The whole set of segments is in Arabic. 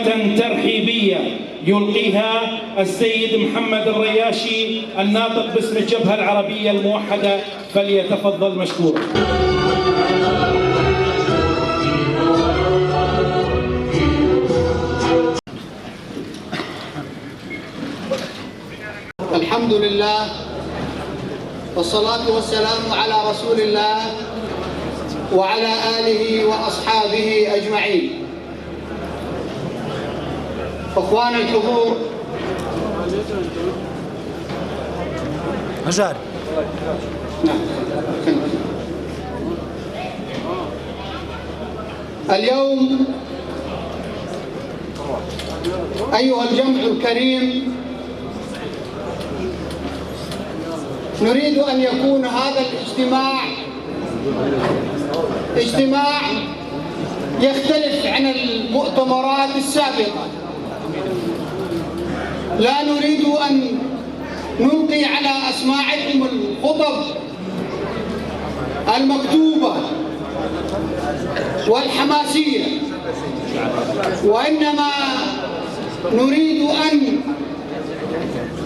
كلمة ترحيبية يلقيها السيد محمد الرياشي الناطق باسم الجبهة العربية الموحدة، فليتفضل مشكورا. الحمد لله والصلاة والسلام على رسول الله وعلى آله وأصحابه أجمعين. أخوان الحضور، مجاري. اليوم أيها الجمع الكريم، نريد أن يكون هذا اجتماع يختلف عن المؤتمرات السابقة. لا نريد أن نلقي على أسماعكم الخطب المكتوبة والحماسية، وإنما نريد أن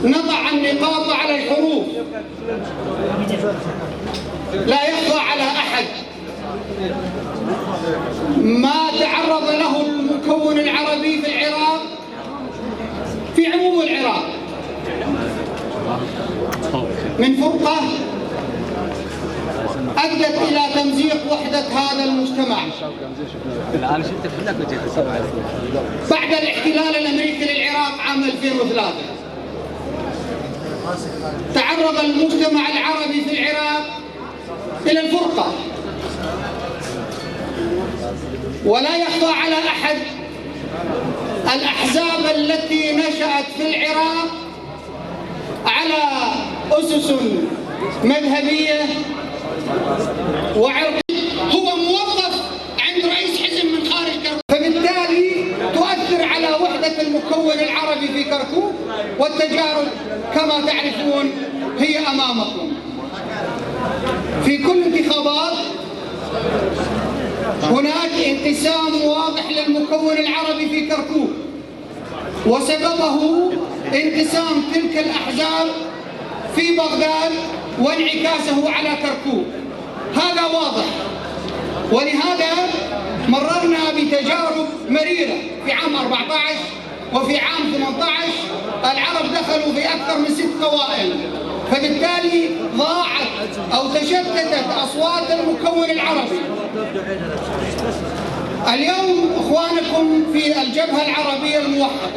نضع النقاط على الحروف. لا يخفى على أحد ما تعرض له المكون العربي في العراق، في عموم العراق، من فرقة أدت إلى تمزيق وحدة هذا المجتمع. بعد الاحتلال الأمريكي للعراق عام 2003 تعرض المجتمع العربي في العراق إلى الفرقة، ولا يخفى على أحد الأحزاب التي نشأت في العراق على أسس مذهبية وعرقية. هو موظف عند رئيس حزب من خارج كركوك، فبالتالي تؤثر على وحدة المكون العربي في كركوك، والتجارب كما تعرفون هي أمامكم. في كل انتخابات هناك انقسام واضح للمكون العربي في كركوك، وسببه انقسام تلك الأحزاب في بغداد وانعكاسه على كركوك. هذا واضح، ولهذا مررنا بتجارب مريرة في عام 14 وفي عام 18. العرب دخلوا في أكثر من 6 قوائم، فبالتالي ضاعت أو تشتتت أصوات المكون العربي. اليوم إخوانكم في الجبهة العربية الموحدة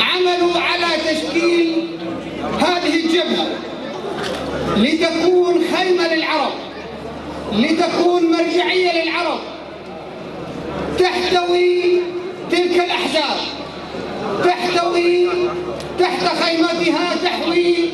عملوا على تشكيل هذه الجبهة لتكون خيمة للعرب، لتكون مرجعية للعرب، تحتوي تلك الأحزاب، تحت خيمتها تحوي